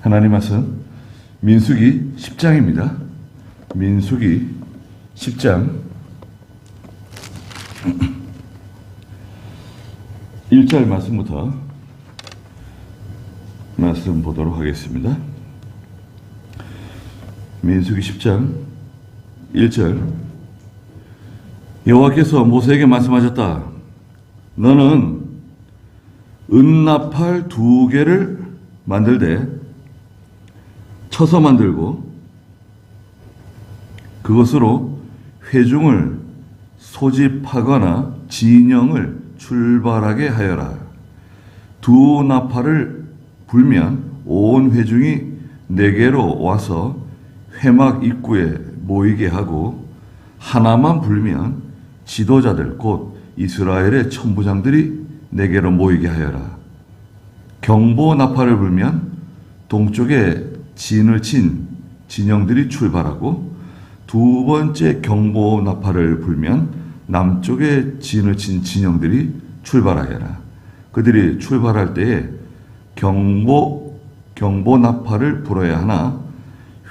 하나님 말씀 민수기 10장입니다. 민수기 10장 1절 말씀부터 말씀 보도록 하겠습니다. 민수기 10장 1절 여호와께서 모세에게 말씀하셨다. 너는 은나팔 2개를 만들되 쳐서 만들고 그것으로 회중을 소집하거나 진영을 출발하게 하여라. 2 나팔을 불면 온 회중이 내게로 와서 회막 입구에 모이게 하고 하나만 불면 지도자들 곧 이스라엘의 천부장들이 내게로 모이게 하여라. 경보 나팔을 불면 동쪽에 진을 친 진영들이 출발하고 2번째 경보 나팔을 불면 남쪽에 진을 친 진영들이 출발하여라. 그들이 출발할 때에 경보 나팔을 불어야 하나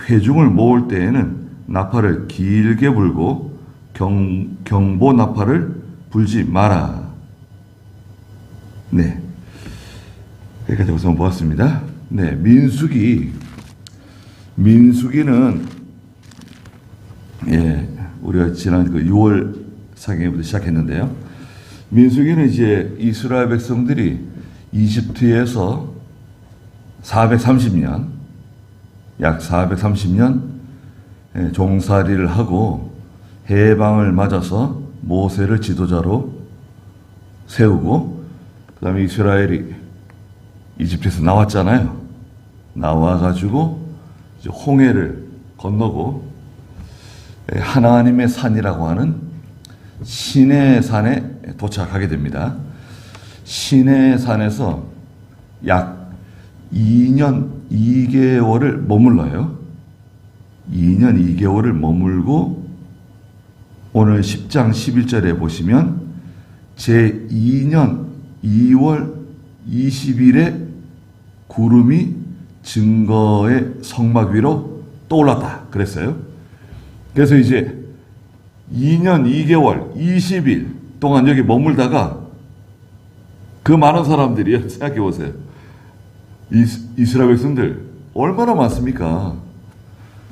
회중을 모을 때에는 나팔을 길게 불고 경보 나팔을 불지 마라. 네, 여기까지 우선 보았습니다. 네, 민수기는 우리가 지난 6월 상행부터 시작했는데요. 민수기는 이제 이스라엘 백성들이 이집트에서 430년, 약 430년 종살이를 하고 해방을 맞아서 모세를 지도자로 세우고, 그 다음에 이스라엘이 이집트에서 나왔잖아요. 나와가지고 이제 홍해를 건너고 하나님의 산이라고 하는 시내산에 도착하게 됩니다. 시내산에서 약 2년 2개월을 머물러요. 2년 2개월을 머물고 오늘 10장 11절에 보시면 제2년 2월 20일에 구름이 증거의 성막 위로 떠올랐다 그랬어요. 그래서 이제 2년 2개월 20일 동안 여기 머물다가 그 많은 사람들이 생각해 보세요. 이스라엘 백성들 얼마나 많습니까?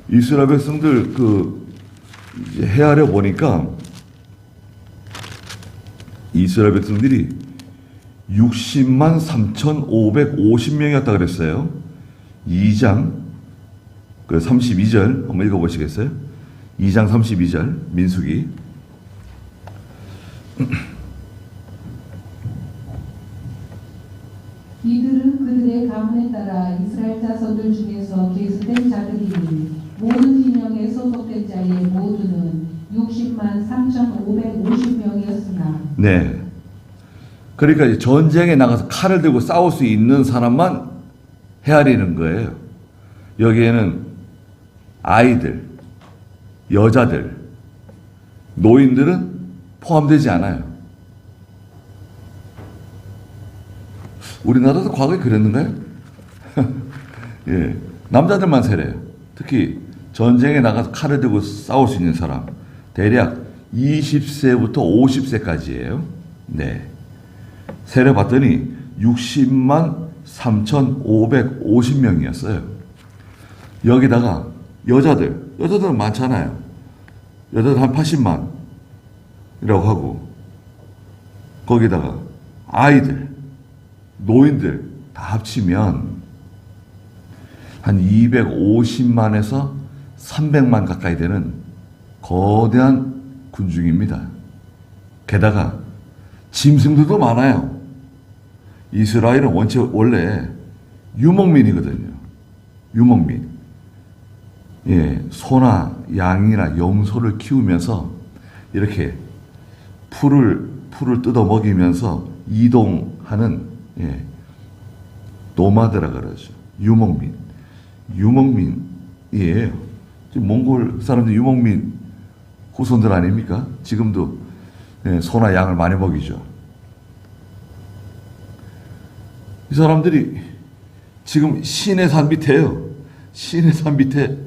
이스라엘 백성들 이제 헤아려 보니까 이스라엘 백성들이 60만 3,550명이었다 그랬어요. 2장 32절 한번 읽어보시겠어요? 2장 32절 민수기. 이들은 그들의 가문에 따라 이스라엘 자손들 중에서 계수된 자들이니 모든 진영에 소속된 자의 모두는 60만 3,550명이었으나. 네. 그러니까 전쟁에 나가서 칼을 들고 싸울 수 있는 사람만 헤아리는 거예요. 여기에는 아이들, 여자들, 노인들은 포함되지 않아요. 우리나라도 과거에 그랬는가요? 예, 남자들만 세래요. 특히 전쟁에 나가서 칼을 들고 싸울 수 있는 사람 대략 20세부터 50세까지예요. 네. 세려봤더니 60만 3,550명이었어요. 여기다가 여자들은 많잖아요. 여자들 한 80만이라고 하고, 거기다가 아이들, 노인들 다 합치면 한 250만에서 300만 가까이 되는 거대한 군중입니다. 게다가 짐승들도 많아요. 이스라엘은 원래 유목민이거든요. 유목민. 예, 소나 양이나 염소를 키우면서 이렇게 풀을 뜯어 먹이면서 이동하는 노마드라 그러죠. 유목민이에요. 지금 몽골 사람들 유목민 후손들 아닙니까? 지금도 소나 양을 많이 먹이죠. 이 사람들이 지금 시내산 밑에요. 시내산 밑에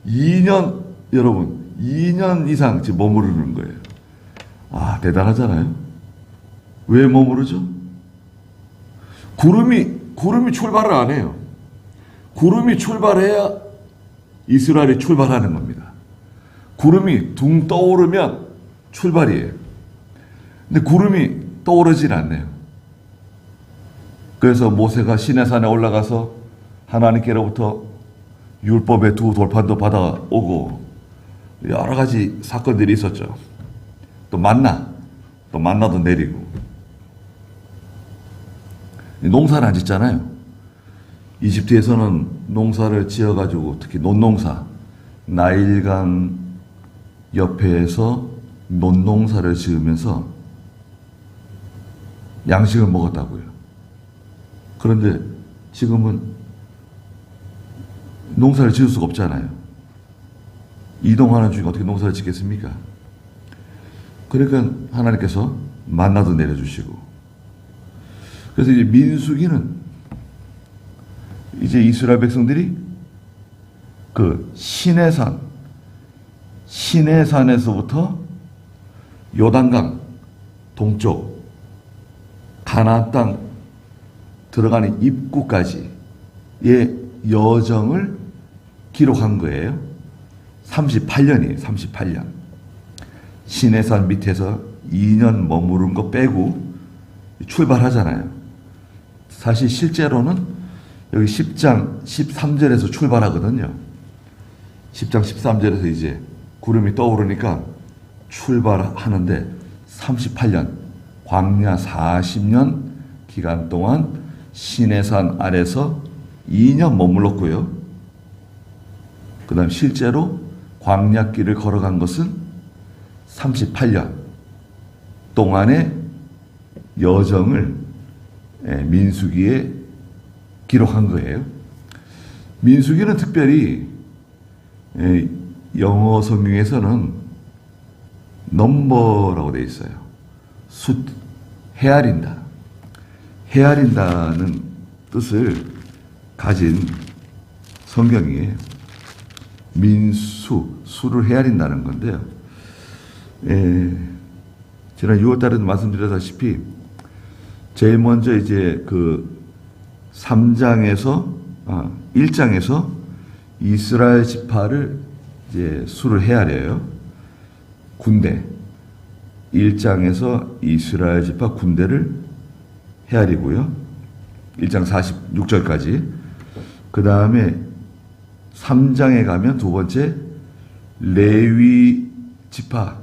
2년, 여러분, 2년 이상 지금 머무르는 거예요. 아, 대단하잖아요. 왜 머무르죠? 구름이 출발을 안 해요. 구름이 출발해야 이스라엘이 출발하는 겁니다. 구름이 둥 떠오르면 출발이에요. 근데 구름이 떠오르질 않네요. 그래서 모세가 시내산에 올라가서 하나님께로부터 율법의 두 돌판도 받아오고 여러 가지 사건들이 있었죠. 또 만나도 내리고. 농사를 안 짓잖아요. 이집트에서는 농사를 지어가지고 특히 논농사, 나일강 옆에서 논농사를 지으면서 양식을 먹었다고요. 그런데 지금은 농사를 지을 수가 없잖아요. 이동하는 중에 어떻게 농사를 짓겠습니까? 그러니까 하나님께서 만나도 내려주시고. 그래서 이제 민수기는 이제 이스라엘 백성들이 그 시내산에서부터 요단강 동쪽 가나안 땅 들어가는 입구까지의 여정을 기록한 거예요. 38년이에요. 38년. 시내산 밑에서 2년 머무른 거 빼고 출발하잖아요. 사실 실제로는 여기 10장 13절에서 출발하거든요. 10장 13절에서 이제 구름이 떠오르니까 출발하는데 38년, 광야 40년 기간 동안 시내산 아래서 2년 머물렀고요. 그 다음 실제로 광야길을 걸어간 것은 38년 동안의 여정을 민수기에 기록한 거예요. 민수기는 특별히 영어 성경에서는 넘버라고 되어 있어요. 헤아린다. 헤아린다는 뜻을 가진 성경이에요. 수를 헤아린다는 건데요. 지난 6월달에도 말씀드렸다시피 제일 먼저 이제 그 1장에서 이스라엘 지파를 이제 수를 헤아려요. 군대. 1장에서 이스라엘 지파 군대를 헤아리고요. 1장 46절까지. 그 다음에 3장에 가면 두 번째 레위 지파,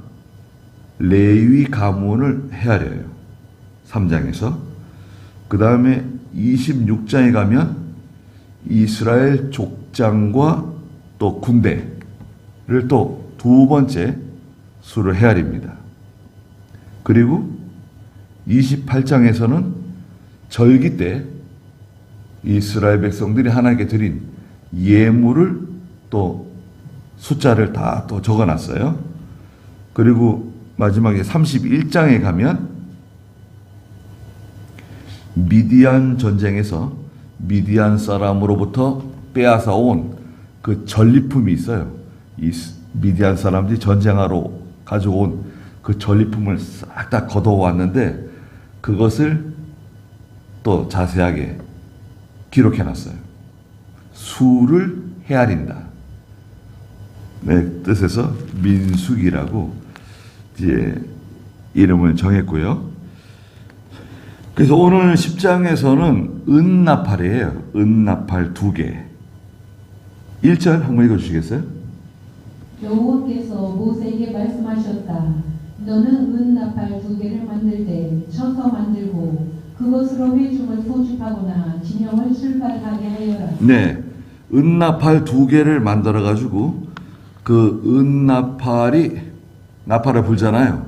레위 가문을 헤아려요. 3장에서. 그 다음에 26장에 가면 이스라엘 족장과 또 군대를 또 두 번째 수를 헤아립니다. 그리고 28장에서는 절기 때 이스라엘 백성들이 하나님께 드린 예물을 또 숫자를 다 또 적어놨어요. 그리고 마지막에 31장에 가면 미디안 전쟁에서 미디안 사람으로부터 빼앗아 온 그 전리품이 있어요. 이 미디안 사람들이 전쟁하러 가져온 그 전리품을 싹 다 걷어왔는데 그것을 또 자세하게 기록해놨어요. 수를 헤아린다. 네, 뜻에서 민수기라고 이제 이름을 정했고요. 그래서 오늘 10장에서는 은나팔이에요. 은나팔 2개. 1절 한번 읽어주시겠어요? 여호와께서 모세에게 말씀하셨다. 너는 은나팔 2개를 만들 때 쳐서 만들고 그것으로 회중을 소집하거나 진영을 출발하게 하여라. 네, 은나팔 2개를 만들어 가지고 그 은나팔이 나팔을 불잖아요.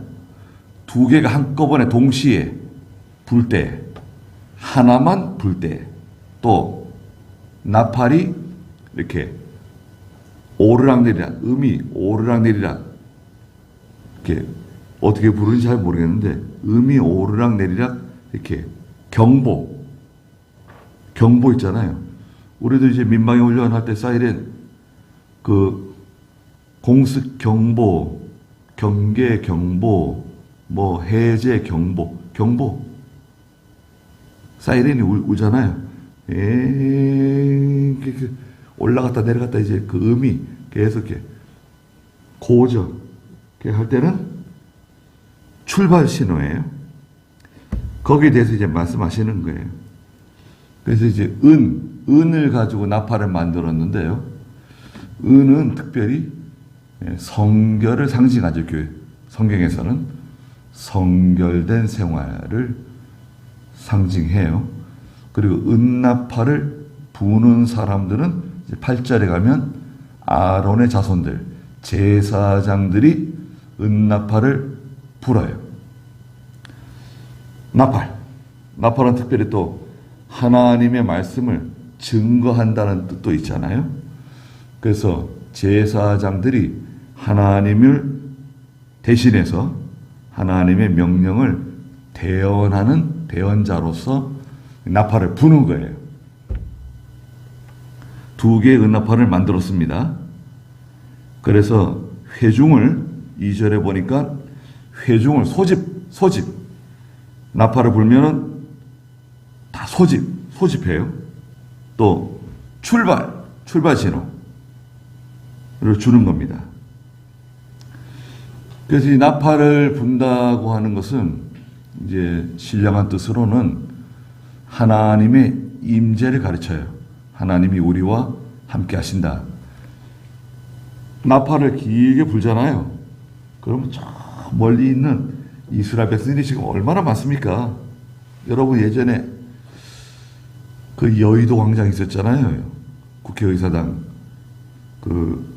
2개가 한꺼번에 동시에 불 때, 하나만 불 때, 또 나팔이 이렇게 오르락내리락, 음이 오르락내리락, 이렇게 어떻게 부르는지 잘 모르겠는데 음이 오르락내리락 이렇게 경보 있잖아요. 우리도 이제 민방위 훈련할 때 사이렌, 그 공습 경보, 경계 경보, 뭐 해제 경보, 사이렌이 울잖아요. 올라갔다 내려갔다 이제 그 음이 계속 이렇게 고정 할 때는 출발 신호예요. 거기에 대해서 이제 말씀하시는 거예요. 그래서 이제 은을 가지고 나팔을 만들었는데요. 은은 특별히 성결을 상징하죠. 교회 성경에서는 성결된 생활을 상징해요. 그리고 은나팔을 부는 사람들은 이제 8절에 가면 아론의 자손들, 제사장들이 은나팔을 불어요. 나팔은 특별히 또 하나님의 말씀을 증거한다는 뜻도 있잖아요. 그래서 제사장들이 하나님을 대신해서 하나님의 명령을 대언하는 대언자로서 나팔을 부는 거예요. 2개의 은나팔을 만들었습니다. 그래서 회중을 2절에 보니까 회중을 소집 나팔을 불면은 다 소집해요. 또 출발 신호를 주는 겁니다. 그래서 이 나팔을 분다고 하는 것은 이제 신령한 뜻으로는 하나님의 임재를 가르쳐요. 하나님이 우리와 함께 하신다. 나팔을 길게 불잖아요. 그러면 저 멀리 있는 이스라엘 백성들이 지금 얼마나 많습니까? 여러분 예전에 그 여의도 광장 있었잖아요. 국회의사당 그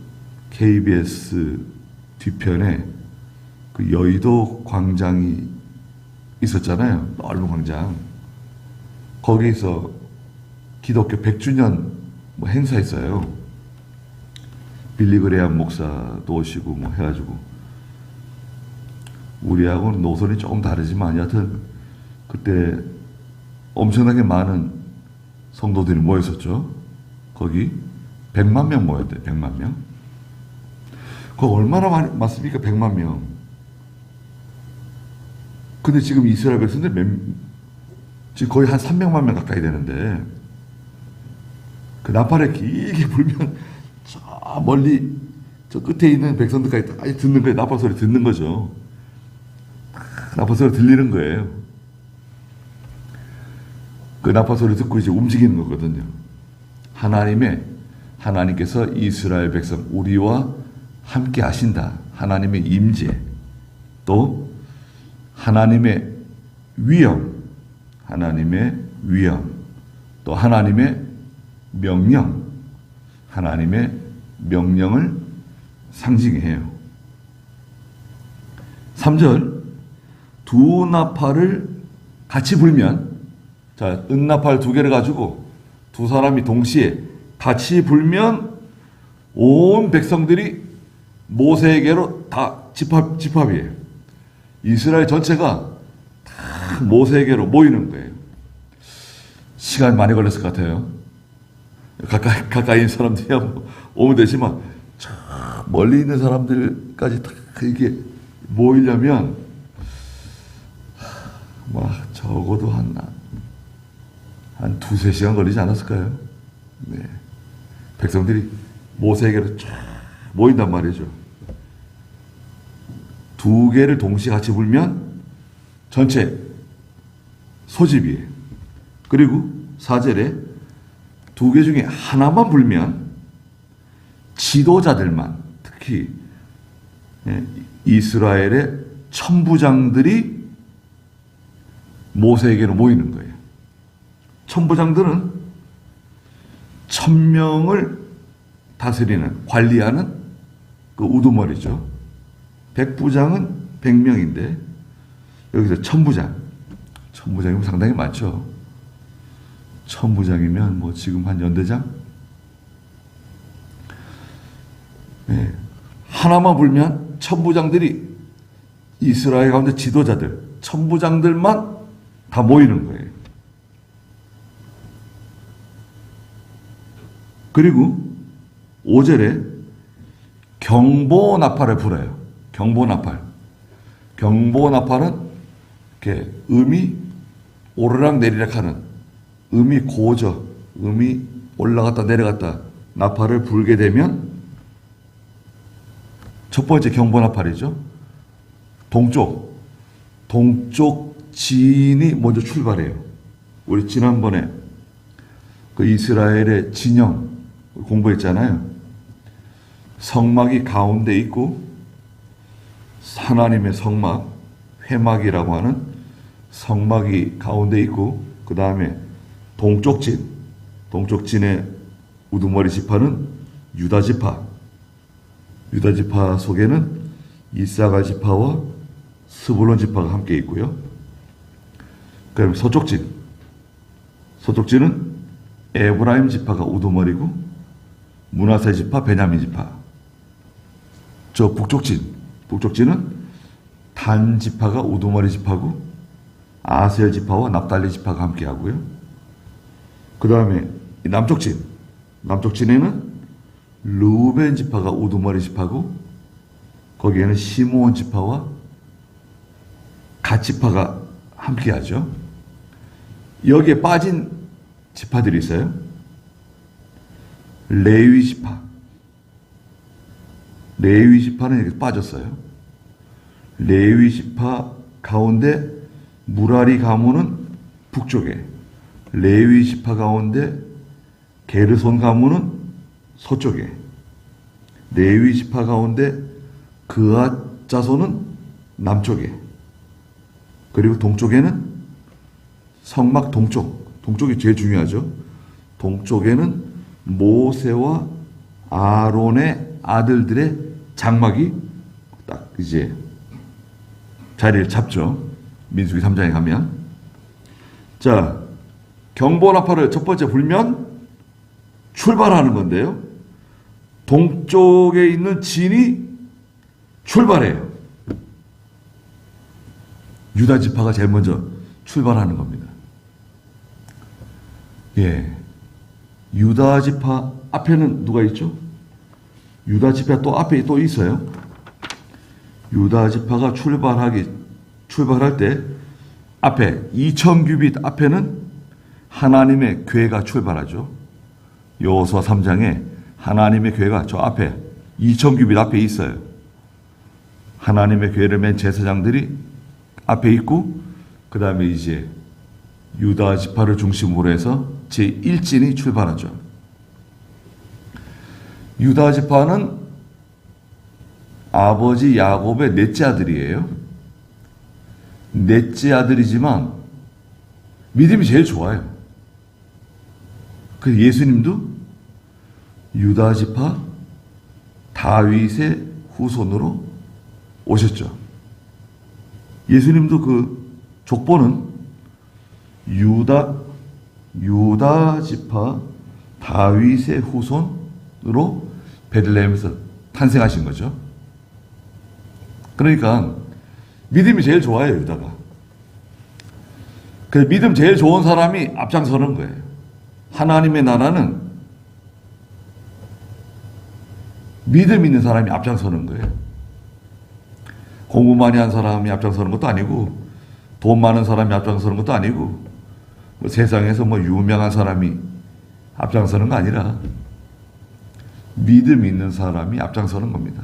KBS 뒤편에 그 여의도 광장이 있었잖아요. 넓은 광장. 거기서 기독교 100주년 뭐 행사했어요. 빌리그레암 목사도 오시고 뭐 해가지고 우리하고는 노선이 조금 다르지만 여하튼 그때 엄청나게 많은 성도들이 모였었죠. 거기 100만 명 모였대요. 100만 명. 그거 얼마나 많습니까? 100만 명. 근데 지금 이스라엘 백성들 지금 거의 한 300만 명 가까이 되는데 그 나팔을 길게 불면 저 멀리 저 끝에 있는 백성들까지 다 듣는 거예요. 나팔 소리 듣는 거죠. 나팔 소리 들리는 거예요. 그 나팔 소리 듣고 이제 움직이는 거거든요. 하나님께서 이스라엘 백성 우리와 함께 하신다. 하나님의 임재, 또 하나님의 위엄, 또 하나님의 명령을 상징해요. 3절, 두 나팔을 같이 불면, 자, 은나팔 2개를 가지고 두 사람이 동시에 같이 불면 온 백성들이 모세에게로 다 집합이에요. 이스라엘 전체가 다 모세에게로 모이는 거예요. 시간 많이 걸렸을 것 같아요. 가까이 있는 사람들이 오면 되지만 저 멀리 있는 사람들까지 다 이렇게 모이려면 적어도 한 2-3시간 걸리지 않았을까요? 네. 백성들이 모세에게로 쫙 모인단 말이죠. 2개를 동시에 같이 불면 전체 소집이에요. 그리고 4절에 2개 중에 하나만 불면 지도자들만, 특히 이스라엘의 천부장들이 모세에게로 모이는 거예요. 천부장들은 1000명을 다스리는, 관리하는 그 우두머리죠. 백부장은 100명인데 여기서 천부장이면 상당히 많죠. 천부장이면 뭐 지금 한 연대장? 네. 하나만 불면 천부장들이 이스라엘 가운데 지도자들, 천부장들만 다 모이는 거예요. 그리고 5절에 경보나팔을 불어요. 경보나팔. 경보나팔은 이렇게 음이 오르락 내리락 하는, 음이 고저, 음이 올라갔다 내려갔다 나팔을 불게 되면 첫 번째 경보나팔이죠. 동쪽 진이 먼저 출발해요. 우리 지난번에 그 이스라엘의 진영 공부했잖아요. 성막이 가운데 있고 하나님의 성막, 회막이라고 하는 성막이 가운데 있고 그 다음에 동쪽진의 우두머리 지파는 유다지파, 유다지파 속에는 이사갈 지파와 스불론 지파가 함께 있고요. 그다음에 서쪽진은 에브라임 지파가 우두머리고 므낫세 지파, 베냐민 지파. 저 북쪽진은 단 지파가 우두머리 지파고 아셀 지파와 납달리 지파가 함께 하고요. 그 다음에 남쪽진에는 르우벤 지파가 우두머리 지파고 거기에는 시므온 지파와 갓 지파가 함께 하죠. 여기에 빠진 지파들이 있어요. 레위 지파는 이렇게 빠졌어요. 레위 지파 가운데 무라리 가문은 북쪽에, 레위 지파 가운데 게르손 가문은 서쪽에, 레위 지파 가운데 그앗 자손은 남쪽에, 그리고 동쪽에는 성막 동쪽이 제일 중요하죠. 동쪽에는 모세와 아론의 아들들의 장막이 딱 이제 자리를 잡죠. 민수기 3장에 가면. 자, 경보나팔을 첫 번째 불면 출발하는 건데요. 동쪽에 있는 진이 출발해요. 유다 지파가 제일 먼저 출발하는 겁니다. 예. 유다 지파 앞에는 누가 있죠? 유다 지파 또 앞에 또 있어요. 유다 지파가 출발할 때 앞에 2000규빗 앞에는 하나님의 궤가 출발하죠. 여호수아 3장에 하나님의 궤가 저 앞에 2000규빗 앞에 있어요. 하나님의 궤를 맨 제사장들이 앞에 있고 그 다음에 이제 유다 지파를 중심으로 해서 제1진이 출발하죠. 유다 지파는 아버지 야곱의 넷째 아들이에요. 넷째 아들이지만 믿음이 제일 좋아요. 그 예수님도 유다 지파 다윗의 후손으로 오셨죠. 예수님도 그 족보는 유다 지파 다윗의 후손으로 베들레헴에서 탄생하신 거죠. 그러니까 믿음이 제일 좋아요, 유다가. 그래서 믿음 제일 좋은 사람이 앞장서는 거예요. 하나님의 나라는 믿음 있는 사람이 앞장서는 거예요. 공부 많이 한 사람이 앞장서는 것도 아니고 돈 많은 사람이 앞장서는 것도 아니고 뭐 세상에서 뭐 유명한 사람이 앞장서는 거 아니라 믿음 있는 사람이 앞장서는 겁니다.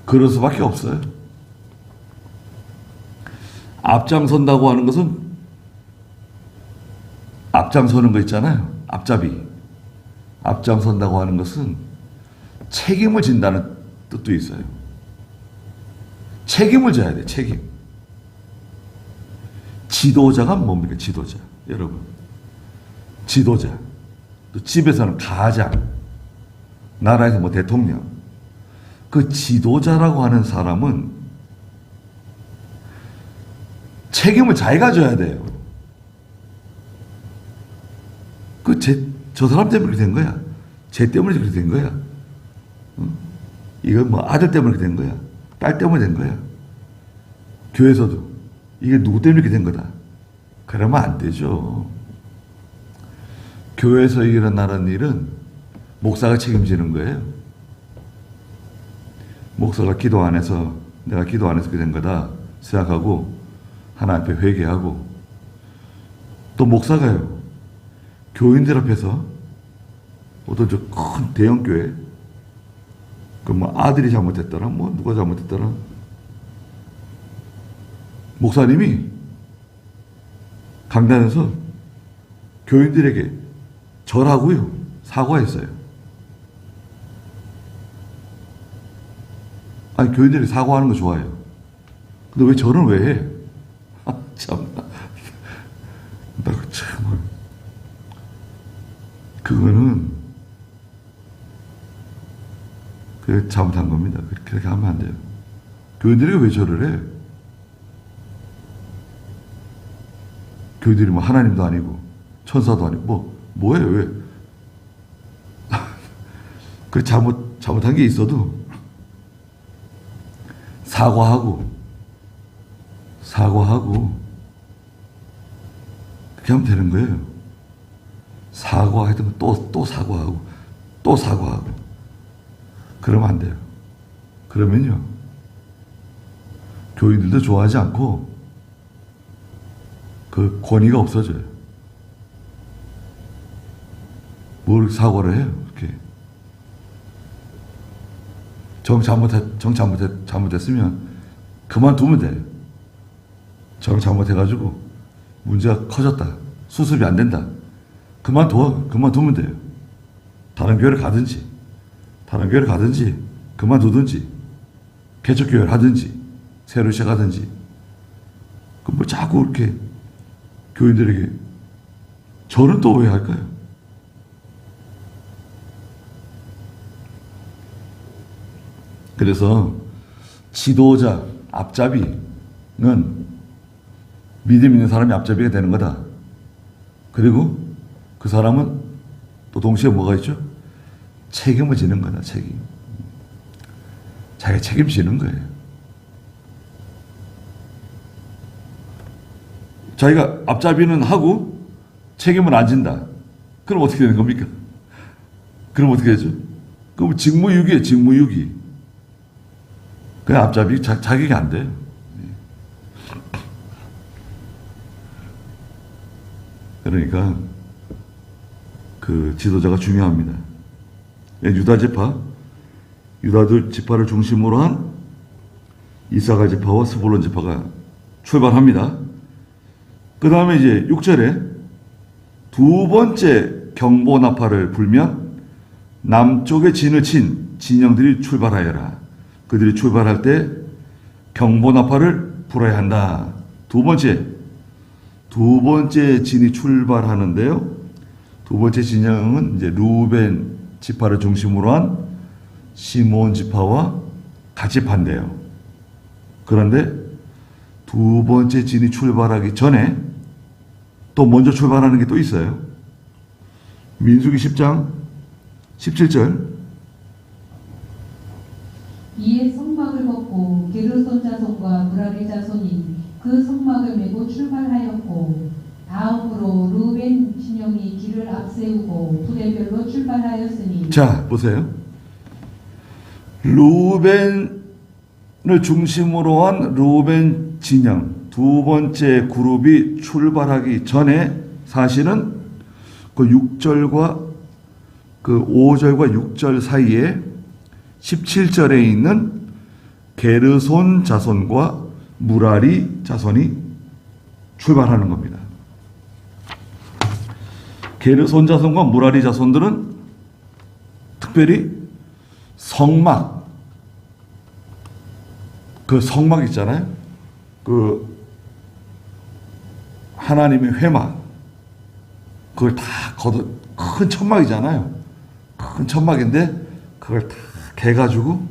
그럴 수밖에 없어요. 앞장선다고 하는 것은 앞장서는 거 있잖아요. 앞잡이. 앞장선다고 하는 것은 책임을 진다는 뜻도 있어요. 책임을 져야 돼, 책임. 지도자가 뭡니까, 지도자. 여러분. 지도자. 또 집에서는 가장. 나라에서 뭐 대통령. 그 지도자라고 하는 사람은 책임을 자기가 져야 돼요. 저 사람 때문에 그렇게 된 거야. 쟤 때문에 그렇게 된 거야. 이건 뭐 아들 때문에 그렇게 된 거야. 딸 때문에 된 거야. 교회에서도 이게 누구 때문에 이렇게 된 거다. 그러면 안 되죠. 교회에서 일어나는 일은 목사가 책임지는 거예요. 목사가 기도 안 해서 내가 기도 안 해서 그렇게 된 거다 생각하고 하나님 앞에 회개하고, 또 목사가요 교인들 앞에서 어떤 저 큰 대형 교회 그 뭐 아들이 잘못했더라 뭐 누가 잘못했더라 목사님이 강단에서 교인들에게 절하고요 사과했어요. 아니 교인들이 사과하는 거 좋아해요. 근데 왜 절은 왜 해? 참나. 나 참. 그거는 그게 잘못한 겁니다. 그렇게 하면 안 돼요. 교인들이 왜 절을 해? 교인들이 뭐 하나님도 아니고 천사도 아니고 뭐예요 왜? 그 잘못한 게 있어도 사과하고 그렇게 하면 되는 거예요. 사과했던 거 또 사과하고 또 사과하고 그러면 안 돼요. 그러면요 교인들도 좋아하지 않고 그 권위가 없어져요. 뭘 사과를 해요 이렇게. 잘못했으면 그만두면 돼요. 잘못해가지고 문제가 커졌다. 수습이 안 된다. 그만두면 돼요. 다른 교회를 가든지 그만두든지 개척교회를 하든지 새로 시작하든지. 그 뭐 자꾸 이렇게 교인들에게 저는 또 왜 할까요? 그래서 지도자, 앞잡이는 믿음 있는 사람이 앞잡이가 되는 거다. 그리고 그 사람은 또 동시에 뭐가 있죠? 책임을 지는 거다. 책임. 자기가 책임지는 거예요. 자기가 앞잡이는 하고 책임을 안 진다. 그럼 어떻게 되는 겁니까? 그럼 어떻게 되죠? 그럼 직무유기예요. 직무유기. 그냥 앞잡이 자격이 안 돼요. 그러니까 그 지도자가 중요합니다. 유다 지파를 중심으로 한 이사갈 지파와 스불론 지파가 출발합니다. 그 다음에 이제 6절에 두 번째 경보 나팔을 불면 남쪽에 진을 친 진영들이 출발하여라. 그들이 출발할 때 경보 나팔을 불어야 한다. 두 번째 진이 출발하는데요. 두 번째 진영은 이제 루벤 지파를 중심으로 한 시몬 지파와 갓지파인데요. 그런데 두 번째 진이 출발하기 전에 또 먼저 출발하는 게 또 있어요. 민수기 10장 17절. 이에 성막을 벗고 게르손 자손과 무라리 자손이 그 성막을 메고 출발하였고, 다음으로 루벤 진영이 길을 앞세우고 부대별로 출발하였으니. 자, 보세요. 루벤을 중심으로 한 루벤 진영 두 번째 그룹이 출발하기 전에 사실은 그 6절과 그 5절과 6절 사이에 17절에 있는 게르손 자손과 무라리 자손이 출발하는 겁니다. 게르손 자손과 무라리 자손들은 특별히 성막, 그 성막 있잖아요. 그 하나님의 회막, 그걸 다 큰 천막이잖아요. 큰 천막인데 그걸 다 개가지고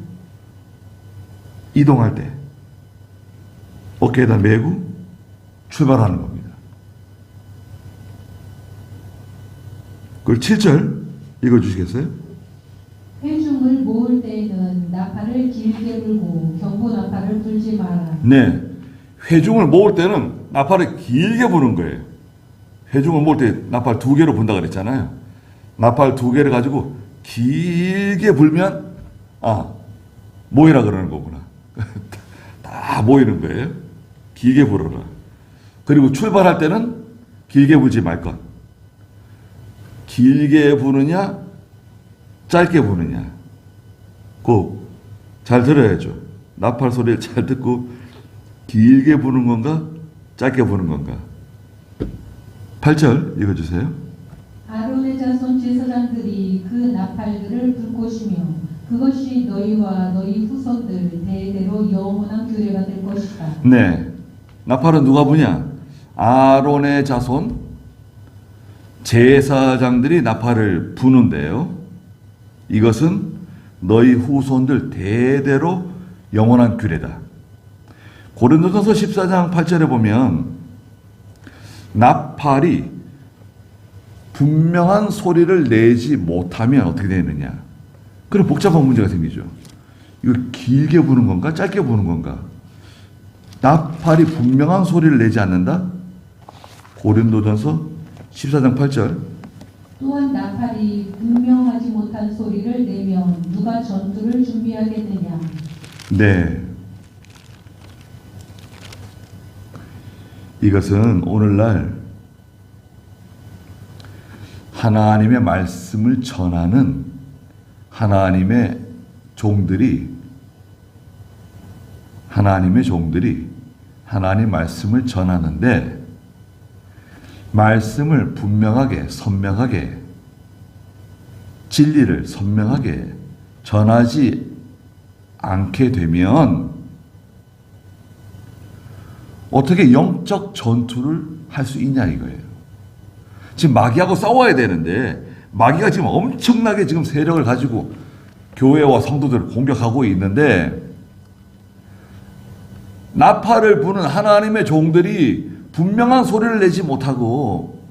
이동할 때 어깨에다 메고 출발하는 겁니다. 그걸 7절 읽어주시겠어요? 회중을 모을 때에는 나팔을 길게 불고 경보 나팔을 불지 마라. 네, 회중을 모을 때는 나팔을 길게 부는 거예요. 회중을 모을 때 나팔 2개로 분다 그랬잖아요. 나팔 2개를 가지고 길게 불면 모이라 그러는 거구나. 다 모이는 거예요. 길게 불어라. 그리고 출발할 때는 길게 불지 말 것. 길게 부느냐 짧게 부느냐. 꼭 잘 들어야죠. 나팔 소리를 잘 듣고 길게 부는 건가 짧게 부는 건가. 8절 읽어주세요. 아론의 자손 제사장들이 그 나팔들을 불 것이며 그것이 너희와 너희 후손들 대대로 영원한 규례가 될 것이다. 네, 나팔은 누가 부냐? 아론의 자손 제사장들이 나팔을 부는데요. 이것은 너희 후손들 대대로 영원한 규례다. 고린도전서 14장 8절에 보면 나팔이 분명한 소리를 내지 못하면 어떻게 되느냐. 그럼 복잡한 문제가 생기죠. 이거 길게 부는 건가 짧게 부는 건가. 나팔이 분명한 소리를 내지 않는다. 고린도전서 14장 8절. 또한 나팔이 분명하지 못한 소리를 내면 누가 전투를 준비하겠느냐. 네. 이것은 오늘날 하나님의 말씀을 전하는 하나님의 종들이 하나님 말씀을 전하는데 말씀을 분명하게 선명하게 진리를 선명하게 전하지 않게 되면 어떻게 영적 전투를 할 수 있냐 이거예요. 지금 마귀하고 싸워야 되는데 마귀가 지금 엄청나게 지금 세력을 가지고 교회와 성도들을 공격하고 있는데 나팔을 부는 하나님의 종들이 분명한 소리를 내지 못하고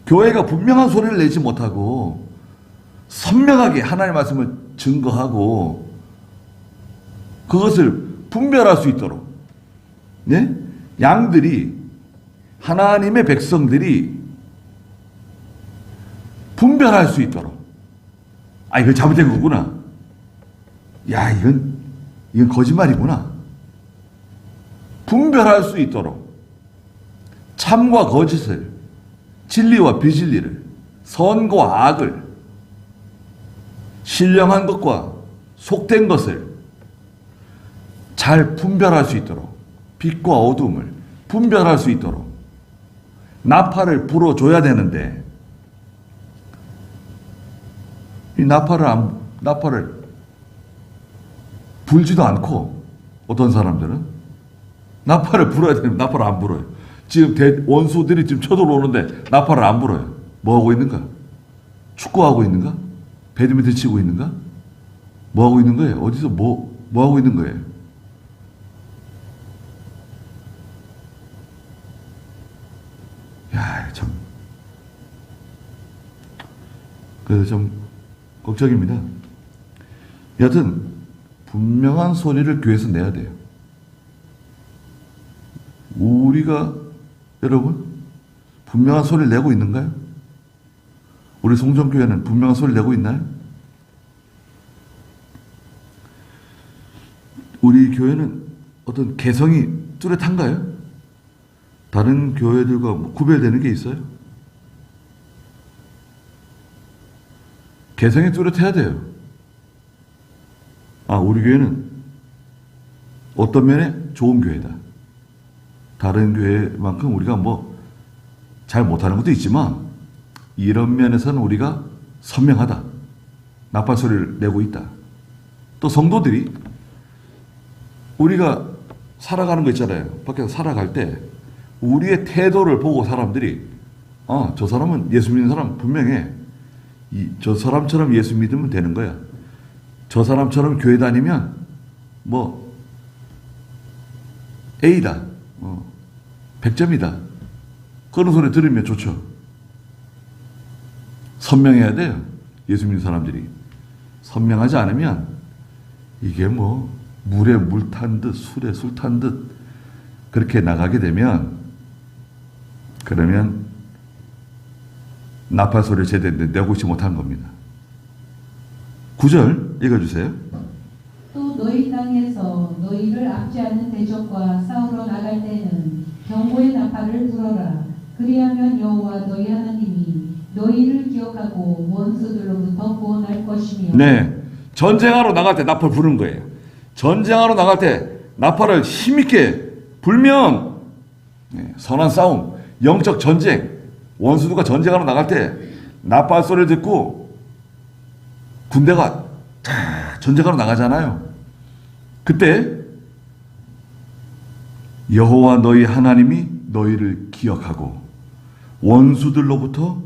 교회가 분명한 소리를 내지 못하고 선명하게 하나님의 말씀을 증거하고 그것을 분별할 수 있도록 양들이 하나님의 백성들이 분별할 수 있도록 이거 잘못된 거구나. 야 이건 거짓말이구나. 분별할 수 있도록 참과 거짓을 진리와 비진리를 선과 악을 신령한 것과 속된 것을 잘 분별할 수 있도록 빛과 어둠을 분별할 수 있도록 나팔을 불어줘야 되는데 이 나팔을 불지도 않고 어떤 사람들은 나팔을 불어야 되는데 나팔을 안 불어요. 지금 원수들이 지금 쳐들어오는데 나팔을 안 불어요. 뭐 하고 있는가? 축구하고 있는가? 배드민턴 치고 있는가? 뭐 하고 있는 거예요? 어디서 뭐 하고 있는 거예요? 야, 참. 그래서 좀 걱정입니다. 여하튼 분명한 소리를 교회에서 내야 돼요. 우리가 여러분 분명한 소리를 내고 있는가요? 우리 송정교회는 분명한 소리를 내고 있나요? 우리 교회는 어떤 개성이 뚜렷한가요? 다른 교회들과 구별되는 게 있어요? 개성이 뚜렷해야 돼요. 우리 교회는 어떤 면에 좋은 교회다. 다른 교회만큼 우리가 잘 못하는 것도 있지만 이런 면에서는 우리가 선명하다. 나팔 소리를 내고 있다. 또 성도들이 우리가 살아가는 거 있잖아요. 밖에서 살아갈 때 우리의 태도를 보고 사람들이 저 사람은 예수 믿는 사람 분명해. 저 사람처럼 예수 믿으면 되는 거야. 저 사람처럼 교회 다니면 A다. 100점이다. 그런 소리 들으면 좋죠. 선명해야 돼요. 예수 믿는 사람들이. 선명하지 않으면 이게 물에 물 탄 듯 술에 술 탄 듯 그렇게 나가게 되면 그러면 나팔 소리를 제대로 내고 있지 못한 겁니다. 9절 읽어주세요. 또 너희 땅에서 너희를 압제하는 대적과 싸우러 나갈 때는 경고의 나팔을 불어라. 그리하면 여호와 너희 하나님이 너희를 기억하고 원수들로부터 구원할 것이며. 네, 전쟁하러 나갈 때 나팔 부는 거예요. 전쟁하러 나갈 때 나팔을 힘있게 불면 선한 싸움, 영적 전쟁, 원수들과 전쟁하러 나갈 때 나팔 소리를 듣고 군대가 전쟁하러 나가잖아요. 그때 여호와 너희 하나님이 너희를 기억하고 원수들로부터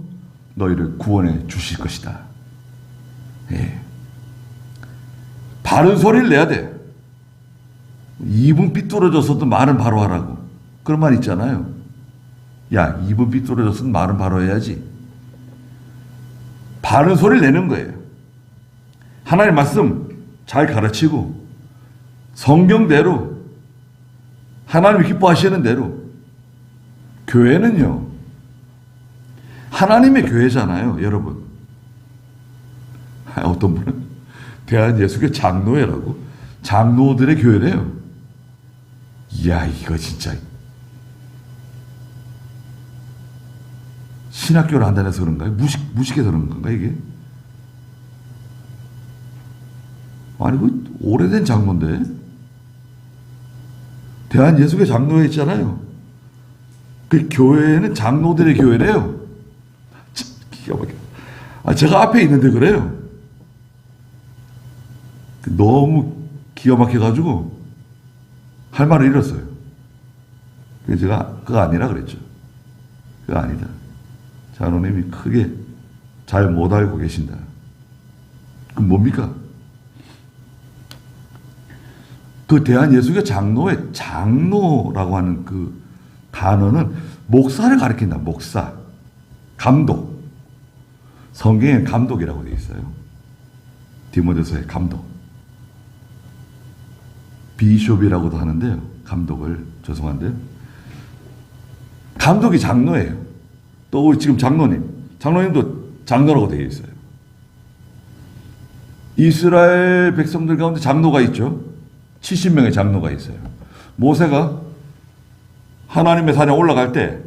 너희를 구원해 주실 것이다. 예. 바른 소리를 내야 돼. 입은 삐뚤어졌어도 말은 바로 하라고. 그런 말 있잖아요. 야, 입은 삐뚤어졌으면 말은 바로 해야지. 바른 소리를 내는 거예요. 하나님 말씀 잘 가르치고 성경대로 하나님이 기뻐하시는 대로. 교회는요, 하나님의 교회잖아요, 여러분. 어떤 분은 대한예수교 장로회라고. 장로들의 교회래요. 이야, 이거 진짜 신학교를 한다고 해서 그런가요? 무식해서 그런 건가 이게? 아니, 그 오래된 장로인데 대한예수교 장로회 있잖아요. 그 교회는 장로들의 교회래요. 참 기가 막혀. 제가 앞에 있는데 그래요. 너무 기가 막혀가지고 할 말을 잃었어요. 그래서 제가 그거 아니라 그랬죠. 그거 아니다. 장로님이 크게 잘 못 알고 계신다. 그럼 뭡니까? 그 대한예수교 장로의 장로라고 하는 그 단어는 목사를 가리킨다. 목사. 감독. 성경에 감독이라고 되어 있어요. 디모데서의 감독. 비숍이라고도 하는데요. 감독을. 죄송한데요. 감독이 장로예요. 또 지금 장로님. 장로님도 장로라고 되어 있어요. 이스라엘 백성들 가운데 장로가 있죠. 70명의 장로가 있어요. 모세가 하나님의 산에 올라갈 때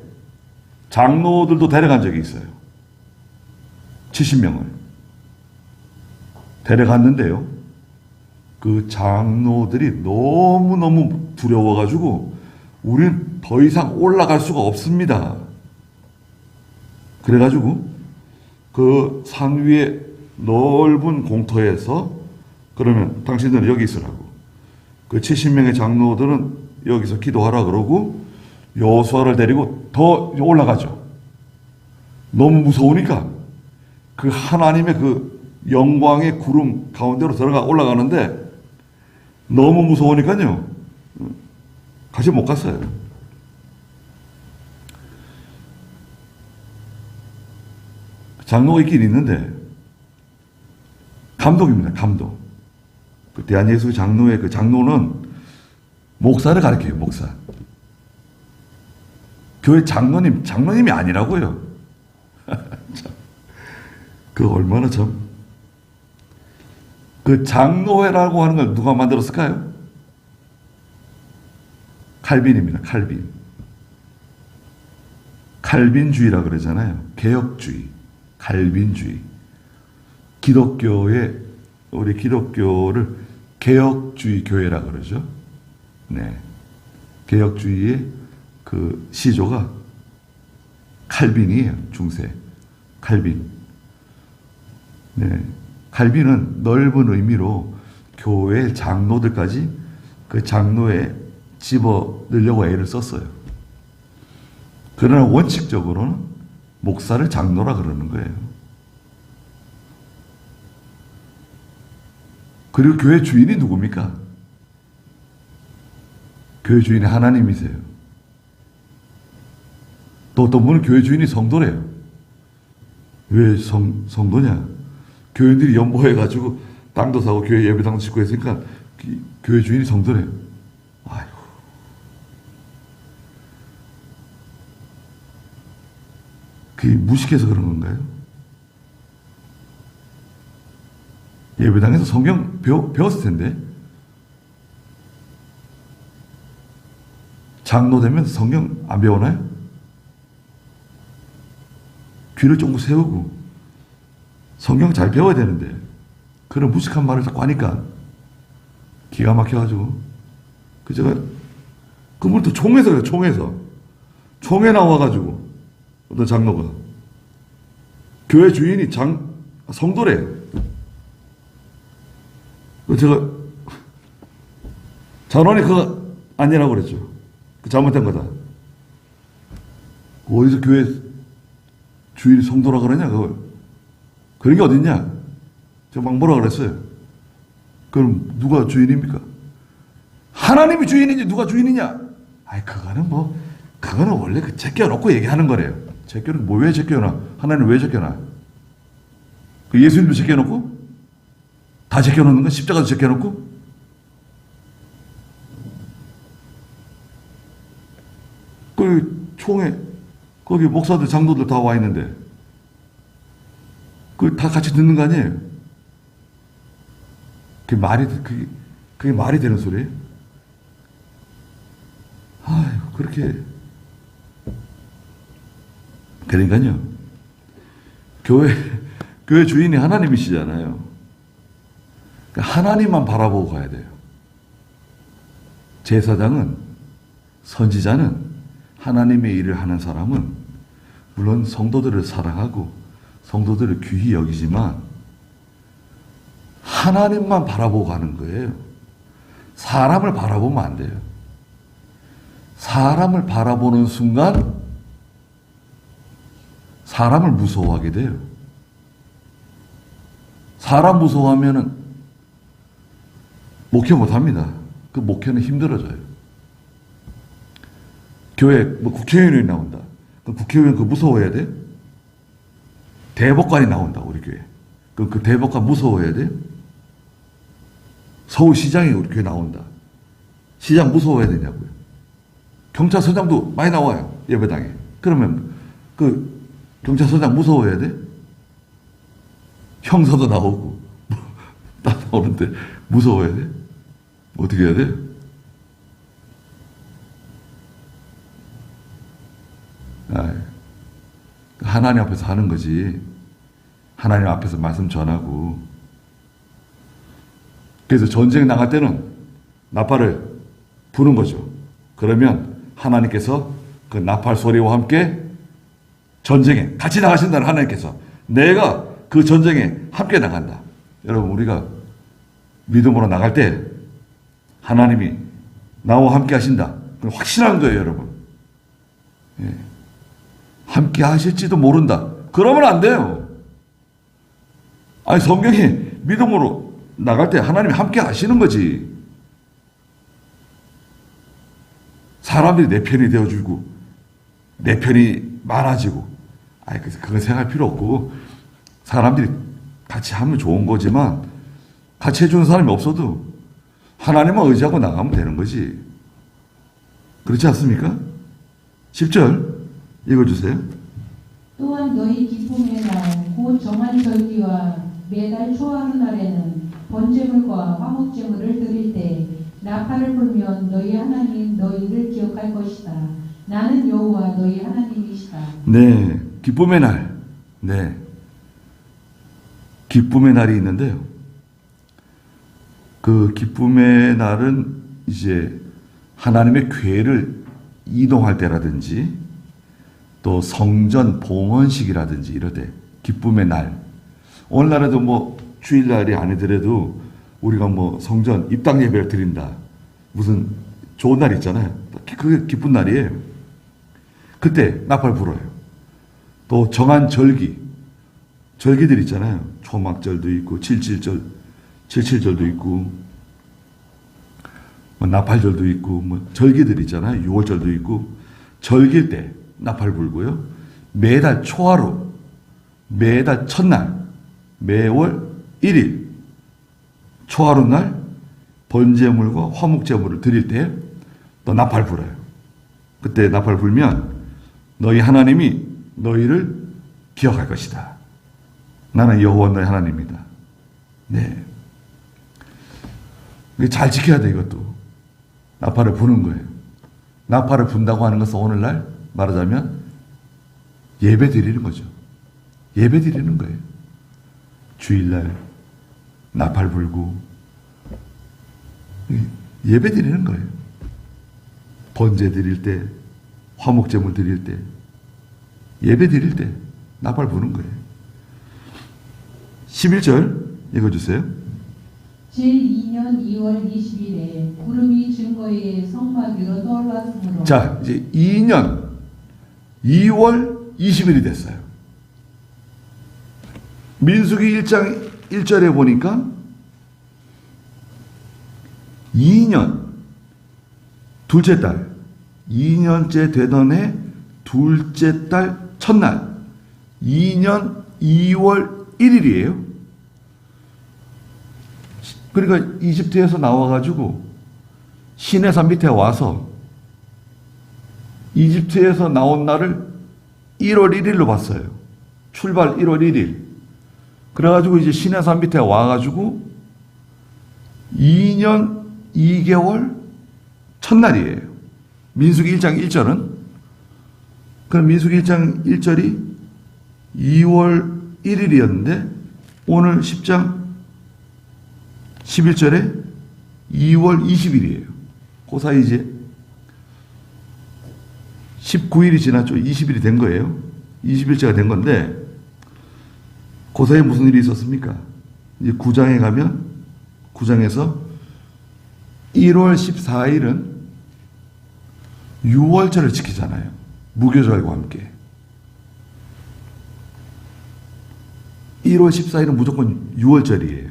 장로들도 데려간 적이 있어요. 70명을. 데려갔는데요. 그 장로들이 너무너무 두려워가지고 우리는 더 이상 올라갈 수가 없습니다. 그래가지고 그 산 위에 넓은 공터에서 그러면 당신들은 여기 있으라고. 그 70명의 장로들은 여기서 기도하라 그러고 여호수아를 데리고 더 올라가죠. 너무 무서우니까 그 하나님의 그 영광의 구름 가운데로 올라가는데 너무 무서우니까요. 같이 못 갔어요. 장로가 있긴 있는데 감독입니다. 감독. 그 대한예수 장로의 그 장로는 목사를 가리켜요. 목사. 교회 장로님이 아니라고요. 그 얼마나 참. 그 장로회라고 하는 걸 누가 만들었을까요? 칼빈입니다. 칼빈. 칼빈주의라 그러잖아요. 개혁주의. 칼빈주의. 우리 기독교를 개혁주의 교회라 그러죠. 네. 개혁주의의 그 시조가 칼빈이에요. 중세. 칼빈. 네. 칼빈은 넓은 의미로 교회 장로들까지 그 장로에 집어넣으려고 애를 썼어요. 그러나 원칙적으로는 목사를 장로라 그러는 거예요. 그리고 교회 주인이 누굽니까? 교회 주인이 하나님이세요. 또 어떤 분은 교회 주인이 성도래요. 왜 성도냐? 교인들이 연보해가지고 땅도 사고 교회 예배당도 짓고 했으니까 교회 주인이 성도래요. 아이고. 그게 무식해서 그런 건가요? 예배당에서 성경 배웠을 텐데. 장로 되면서 성경 안 배우나요? 귀를 쫑긋 세우고 성경 잘 배워야 되는데 그런 무식한 말을 자꾸 하니까 기가 막혀가지고 그 제가 그분을 또 총회에서 그래요. 총회 나와가지고 어떤 장로가 교회 주인이 성도래. 제가 전원이 그거 아니라고 그랬죠. 그 잘못된 거다. 어디서 교회 주인이 성도라 그러냐? 그런 게 어딨냐? 제가 막 뭐라 그랬어요. 그럼 누가 주인입니까? 하나님이 주인이지 누가 주인이냐? 아이 그거는 원래 제껴놓고 얘기하는 거래요. 왜 제껴놔? 하나님 왜 제껴놔? 그 예수님도 제껴놓고? 다 제껴놓는 거? 십자가도 제껴놓고? 그 총회 거기 목사들 장로들 다 와 있는데 그 다 같이 듣는 거 아니에요? 그게 말이 되는 소리예요? 아유 그렇게 그러니까요. 교회 주인이 하나님이시잖아요. 그러니까 하나님만 바라보고 가야 돼요. 제사장은 선지자는 하나님의 일을 하는 사람은 물론 성도들을 사랑하고 성도들을 귀히 여기지만 하나님만 바라보고 가는 거예요. 사람을 바라보면 안 돼요. 사람을 바라보는 순간 사람을 무서워하게 돼요. 사람 무서워하면은 목회 못합니다. 그 목회는 힘들어져요. 교회 국회의원이 나온다. 그럼 국회의원 무서워해야 돼? 대법관이 나온다 우리 교회. 그럼 그 대법관 무서워해야 돼? 서울시장이 우리 교회 나온다. 시장 무서워해야 되냐고요. 경찰서장도 많이 나와요 예배당에. 그러면 그 경찰서장 무서워해야 돼? 형사도 나오고 다 나오는데 무서워해야 돼? 어떻게 해야 돼? 하나님 앞에서 하는 거지. 하나님 앞에서 말씀 전하고. 그래서 전쟁 나갈 때는 나팔을 부는 거죠. 그러면 하나님께서 그 나팔 소리와 함께 전쟁에 같이 나가신다는 하나님께서 내가 그 전쟁에 함께 나간다. 여러분 우리가 믿음으로 나갈 때 하나님이 나와 함께 하신다. 그건 확실한 거예요 여러분. 예. 함께 하실지도 모른다. 그러면 안 돼요. 아니 성경이 믿음으로 나갈 때 하나님이 함께 하시는 거지. 사람들이 내 편이 되어주고 내 편이 많아지고 아니 그건 생각할 필요 없고 사람들이 같이 하면 좋은 거지만 같이 해주는 사람이 없어도 하나님만 의지하고 나가면 되는 거지. 그렇지 않습니까? 10절 읽어주세요. 또한 너희 기쁨의 날 곧 정한 절기와 매달 초하루 날에는 번제물과 화목제물을 드릴 때 나팔을 불면 너희 하나님 너희를 기억할 것이다. 나는 여호와 너희 하나님이시다. 네, 기쁨의 날. 네, 기쁨의 날이 있는데요. 그 기쁨의 날은 이제 하나님의 궤를 이동할 때라든지 또 성전 봉헌식이라든지 이럴 때 기쁨의 날. 오늘날에도 뭐 주일날이 아니더라도 우리가 뭐 성전 입당 예배를 드린다. 무슨 좋은 날 있잖아요. 그게 기쁜 날이에요. 그때 나팔 불어요. 또 정한 절기들 있잖아요. 초막절도 있고 칠칠절도 있고 뭐 나팔절도 있고 뭐 절기들 있잖아요. 유월절도 있고 절기 때 나팔 불고요. 매달 초하루, 매달 첫날, 매월 1일 초하루 날 번제물과 화목제물을 드릴 때 또 나팔 불어요. 그때 나팔 불면 너희 네. 이게 잘 지켜야 돼, 이것도. 나팔을 부는 거예요. 나팔을 분다고 하는 것은 오늘날 말하자면 예배 드리는 거죠. 예배 드리는 거예요. 주일날 나팔 불고 예배 드리는 거예요. 번제 드릴 때, 화목제물 드릴 때, 예배 드릴 때 나팔 부는 거예요. 11절 읽어주세요. 제2년 2월 20일에 구름이 증거의 성막 위로 떠올랐으므로. 자, 이제 2년 2월 20일이 됐어요. 민수기 1장 1절에 보니까 2년 둘째 달 2년째 되던 해 둘째 달 첫날 2년 2월 1일이에요. 그러니까 이집트에서 나와가지고 시내산 밑에 와서 이집트에서 나온 날을 1월 1일로 봤어요. 출발 1월 1일. 그래가지고 이제 시내산 밑에 와가지고 2년 2개월 첫날이에요. 민수기 1장 1절은. 그럼 민수기 1장 1절이 2월 1일이었는데 오늘 10장 11절에 2월 20일이에요. 그 사이 이제 19일이 지났죠. 20일이 된 거예요. 20일째가 된 건데 그 사이에 무슨 일이 있었습니까? 이제 9장에 가면 9장에서 1월 14일은 유월절을 지키잖아요. 무교절과 함께. 1월 14일은 무조건 유월절이에요.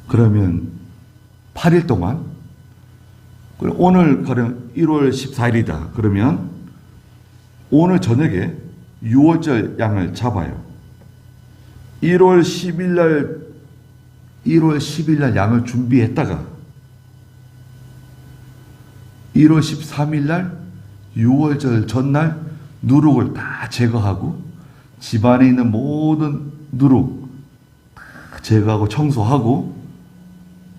그러면 8일 동안 오늘 가령 1월 14일이다. 그러면 오늘 저녁에 유월절 양을 잡아요. 1월 10일 날 양을 준비했다가 1월 13일 날 유월절 전날 누룩을 다 제거하고 집안에 있는 모든 누룩 다 제거하고 청소하고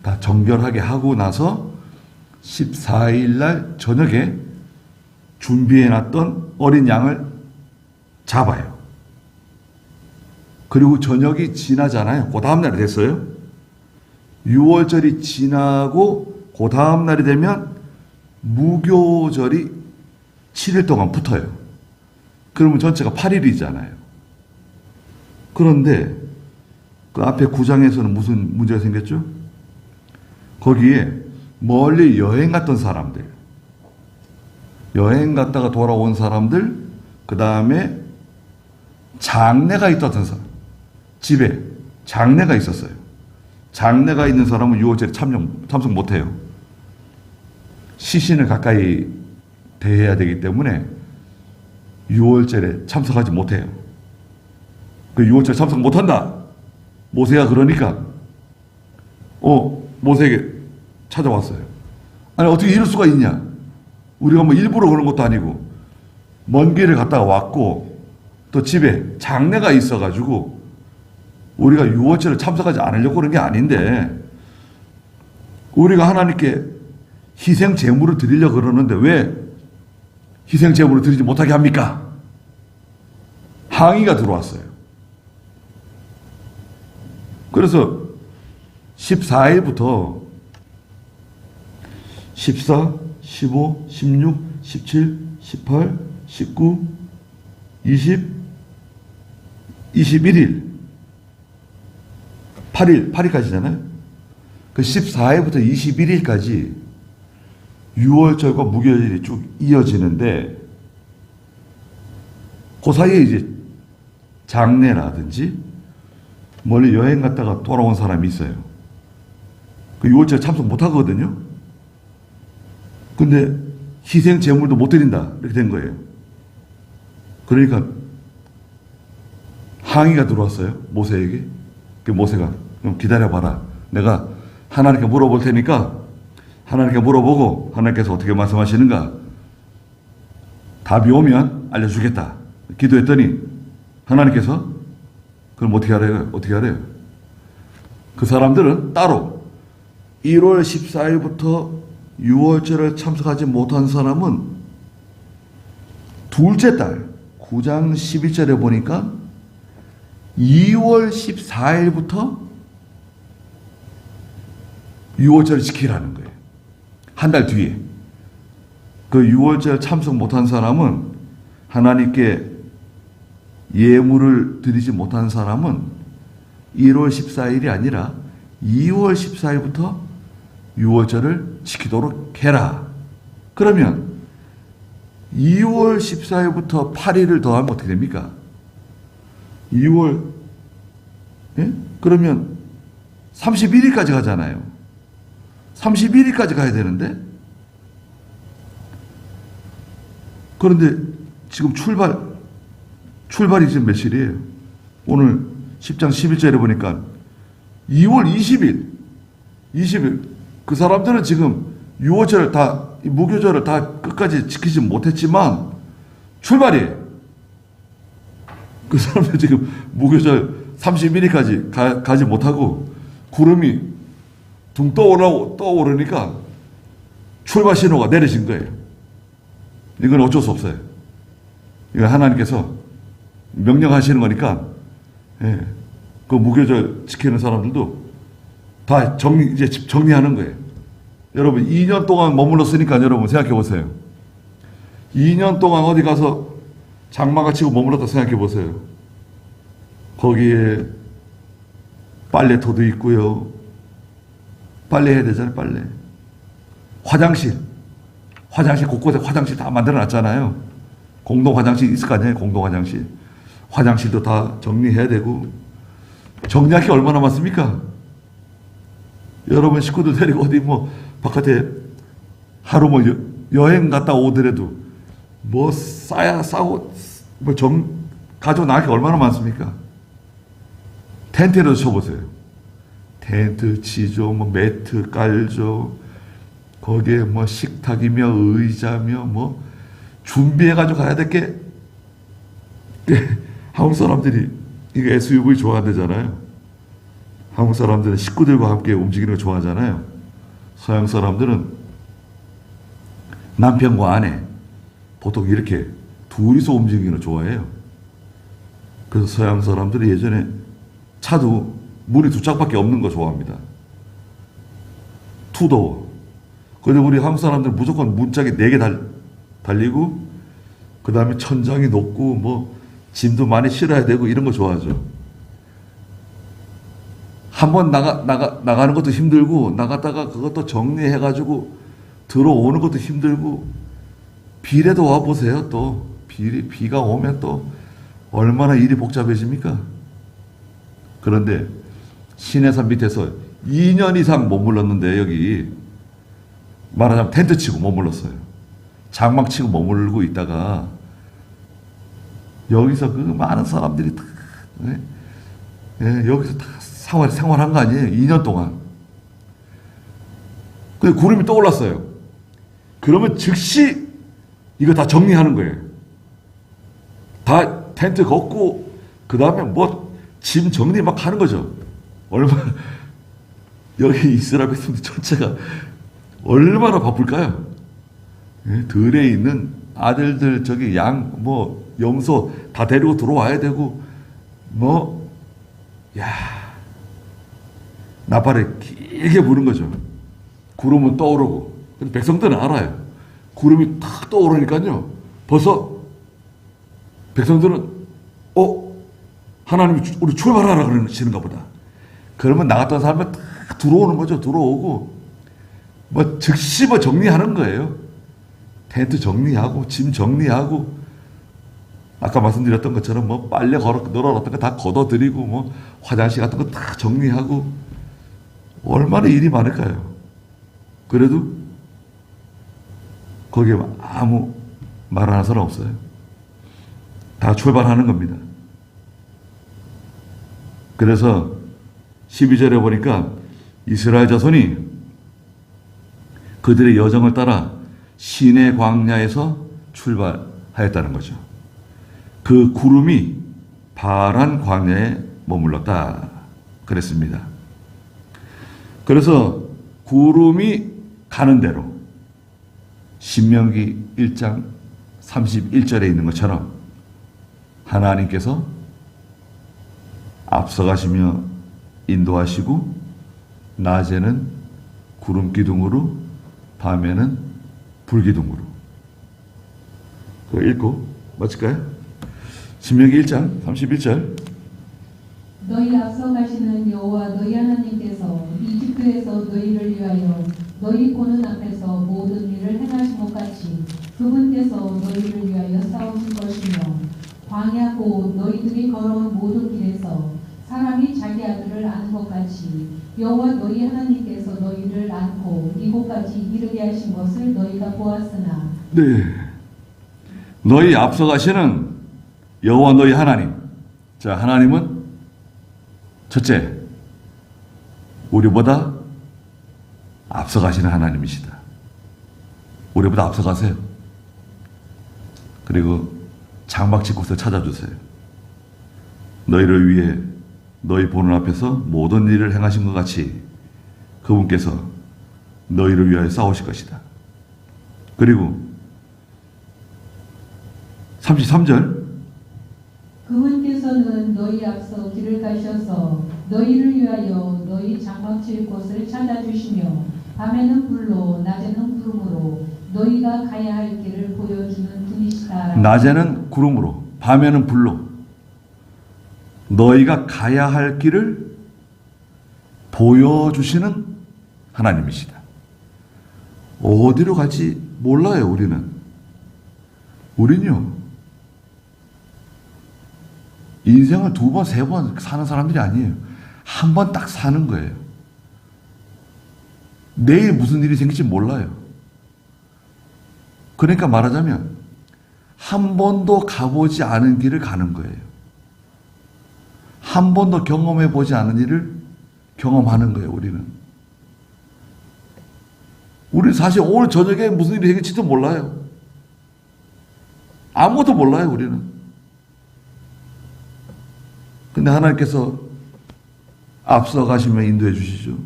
다 정결하게 하고 나서 14일 날 저녁에 준비해놨던 어린 양을 잡아요. 그리고 저녁이 지나잖아요. 그 다음날이 됐어요. 6월절이 지나고 그 다음날이 되면 무교절이 7일 동안 붙어요. 그러면 전체가 8일이잖아요. 그런데 그 앞에 9장에서는 무슨 문제가 생겼죠? 거기에 멀리 여행 갔던 사람들, 여행 갔다가 돌아온 사람들, 그 다음에 장례가 있었던 사람, 집에 장례가 있었어요. 장례가 있는 사람은 6월절에 참석 못해요. 시신을 가까이 대해야 되기 때문에 6월절에 참석하지 못해요. 그 6월절에 참석 못한다. 모세가 그러니까 모세에게 찾아왔어요. 아니 어떻게 이럴 수가 있냐. 우리가 뭐 일부러 그런 것도 아니고 먼 길을 갔다가 왔고 또 집에 장례가 있어가지고 우리가 6월절에 참석하지 않으려고 그런 게 아닌데 우리가 하나님께 희생 제물을 드리려고 그러는데 왜 희생 제물을 드리지 못하게 합니까? 항의가 들어왔어요. 그래서 14일부터 14, 15, 16, 17, 18, 19, 20, 21일 8일까지잖아요. 그 14일부터 21일까지 6월절과 무교절이 쭉 이어지는데 그 사이에 이제 장례라든지 멀리 여행 갔다가 돌아온 사람이 있어요. 그 6월절 참석 못 하거든요. 근데 희생 제물도 못 드린다. 이렇게 된 거예요. 그러니까 항의가 들어왔어요. 모세에게. 그 모세가 좀 기다려봐라. 내가 하나님께 물어볼 테니까 하나님께 물어보고 하나님께서 어떻게 말씀하시는가 답이 오면 알려주겠다. 기도했더니 하나님께서 그럼 어떻게 하래요? 어떻게 하래요? 그 사람들은 따로 1월 14일부터 6월절을 참석하지 못한 사람은 둘째 달 9장 12절에 보니까 2월 14일부터 6월절을 지키라는 거예요. 한 달 뒤에. 그 6월절 참석 못한 사람은, 하나님께 예물을 드리지 못한 사람은 1월 14일이 아니라 2월 14일부터 6월절을 지키도록 해라. 그러면 2월 14일부터 8일을 더하면 어떻게 됩니까? 2월, 예? 그러면 31일까지 가잖아요. 31일까지 가야 되는데, 그런데 지금 출발이 지금 며칠이에요? 오늘 10장 11절에 보니까 2월 20일. 그 사람들은 지금 6월절을 다, 무교절을 다 끝까지 지키지 못했지만 출발이에요. 그 사람들 지금 무교절 31일까지 가지 못하고 구름이 둥 떠오르니까 출발 신호가 내려진 거예요. 이건 어쩔 수 없어요. 이건 하나님께서 명령하시는 거니까, 예, 그 무교절 지키는 사람들도 다 이제 정리하는 거예요. 여러분, 2년 동안 머물렀으니까 여러분 생각해 보세요. 2년 동안 어디 가서 장마가 치고 머물렀다 생각해 보세요. 거기에 빨래터도 있고요. 빨래해야 되잖아요, 빨래. 화장실 곳곳에 화장실 다 만들어 놨잖아요. 공동 화장실 있을 거 아니에요, 공동 화장실. 화장실도 다 정리해야 되고. 정리할 게 얼마나 많습니까? 여러분 식구들 데리고 어디 바깥에 하루 여행 갔다 오더라도 싸고 가지고 나갈 게 얼마나 많습니까? 텐트라도 쳐보세요. 텐트 치죠, 매트 깔죠. 거기에 식탁이며 의자며 준비해가지고 가야 될 게, 한국 사람들이 이거 SUV 좋아한대잖아요. 한국 사람들은 식구들과 함께 움직이는 거 좋아하잖아요. 서양 사람들은 남편과 아내 보통 이렇게 둘이서 움직이는 거 좋아해요. 그래서 서양 사람들이 예전에 차도 문이 2짝밖에 없는 거 좋아합니다. 투도어. 그런데 우리 한국 사람들은 무조건 문짝이 4개 달리고, 그 다음에 천장이 높고 짐도 많이 실어야 되고 이런 거 좋아하죠. 한번 나가는 것도 힘들고, 나갔다가 그것도 정리해가지고 들어오는 것도 힘들고, 비례도 와보세요. 또 비가 오면 또 얼마나 일이 복잡해집니까? 그런데 시내산 밑에서 2년 이상 머물렀는데, 여기 말하자면 텐트 치고 머물렀어요. 장막 치고 머물고 있다가 여기서 그 많은 사람들이 다, 여기서 다 생활한 거 아니에요? 2년 동안. 근데 구름이 떠올랐어요. 그러면 즉시 이거 다 정리하는 거예요. 다 텐트 걷고, 그 다음에 짐 정리 막 하는 거죠. 얼마나, 여기 이스라엘 백성들 전체가 얼마나 바쁠까요? 들에 있는 아들들, 저기 염소 다 데리고 들어와야 되고, 나팔을 길게 부는 거죠. 구름은 떠오르고. 근데 백성들은 알아요. 구름이 탁 떠오르니까요. 벌써 백성들은, 하나님이 우리 출발하라 그러시는가 보다. 그러면 나갔던 사람은 딱 들어오는 거죠. 들어오고, 즉시 정리하는 거예요. 텐트 정리하고, 짐 정리하고, 아까 말씀드렸던 것처럼 빨래 널어놨던 거 다 걷어들이고, 화장실 같은 거 다 정리하고, 얼마나 일이 많을까요? 그래도 거기에 아무 말하는 사람 없어요. 다 출발하는 겁니다. 그래서 12절에 보니까 이스라엘 자손이 그들의 여정을 따라 시내 광야에서 출발하였다는 거죠. 그 구름이 파란 광야에 머물렀다 그랬습니다. 그래서 구름이 가는 대로 신명기 1장 31절에 있는 것처럼 하나님께서 앞서가시며 인도하시고 낮에는 구름 기둥으로 밤에는 불 기둥으로. 그거 읽고 마칠까요? 신명기 1장 31절. 너희 앞서 가시는 여호와 너희 하나님께서 이집트에서 너희를 위하여 너희 보는 앞에서 모든 일을 행하신 것 같이 그분께서 너희를 위하여 싸우실 것이며 광야 곧 너희들이 걸어온 모든 길에서 사람이 자기 아들을 아는 것 같이 여호와 너희 하나님께서 너희를 안고 이곳까지 이르게 하신 것을 너희가 보았으나 네. 너희 앞서 가시는 여호와 너희 하나님. 자, 하나님은 첫째, 우리보다 앞서 가시는 하나님이시다. 우리보다 앞서 가세요. 그리고 장막 칠 곳을 찾아주세요. 너희를 위해 너희 보는 앞에서 모든 일을 행하신 것 같이 그분께서 너희를 위하여 싸우실 것이다. 그리고 33절. 그분께서는 너희 앞서 길을 가셔서 너희를 위하여 너희 장막 칠 곳을 찾아주시며 밤에는 불로 낮에는 구름으로 너희가 가야 할 길을 보여주는 분이시다. 낮에는 구름으로 밤에는 불로 너희가 가야 할 길을 보여주시는 하나님이시다. 어디로 갈지 몰라요. 우리는요 인생을 2번, 3번 사는 사람들이 아니에요. 한 번 딱 사는 거예요. 내일 무슨 일이 생길지 몰라요. 그러니까 말하자면 한 번도 가보지 않은 길을 가는 거예요. 한 번도 경험해 보지 않은 일을 경험하는 거예요. 우리는 사실 오늘 저녁에 무슨 일이 생길지도 몰라요. 아무것도 몰라요. 우리는. 근데 하나님께서 앞서 가시며 인도해 주시죠.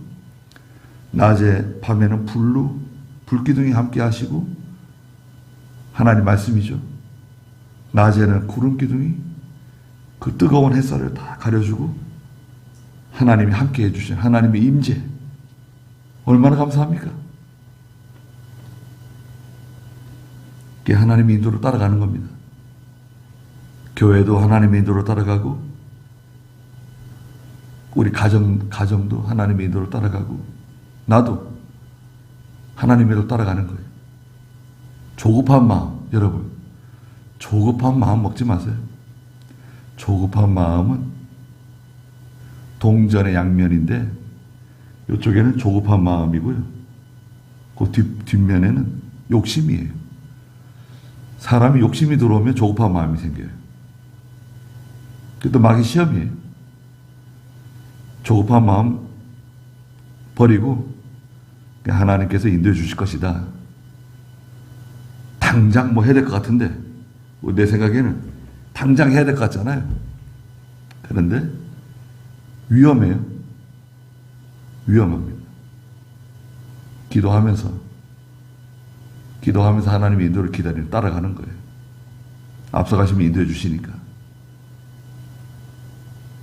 낮에 밤에는 불로 불기둥이 함께 하시고 하나님 말씀이죠. 낮에는 구름 기둥이 그 뜨거운 햇살을 다 가려주고 하나님이 함께 해주신 하나님의 임재. 얼마나 감사합니까? 그게 하나님의 인도로 따라가는 겁니다. 교회도 하나님의 인도로 따라가고 우리 가정도 하나님의 인도로 따라가고 나도 하나님의 인도로 따라가는 거예요. 조급한 마음, 여러분 조급한 마음 먹지 마세요. 조급한 마음은 동전의 양면인데 이쪽에는 조급한 마음이고요. 그 뒷면에는 욕심이에요. 사람이 욕심이 들어오면 조급한 마음이 생겨요. 그것도 마귀 시험이에요. 조급한 마음 버리고 하나님께서 인도해 주실 것이다. 당장 뭐 해야 될 것 같은데 내 생각에는 당장 해야 될 것 같잖아요. 그런데 위험해요. 위험합니다. 기도하면서 하나님의 인도를 기다리며 따라가는 거예요. 앞서가시면 인도해 주시니까.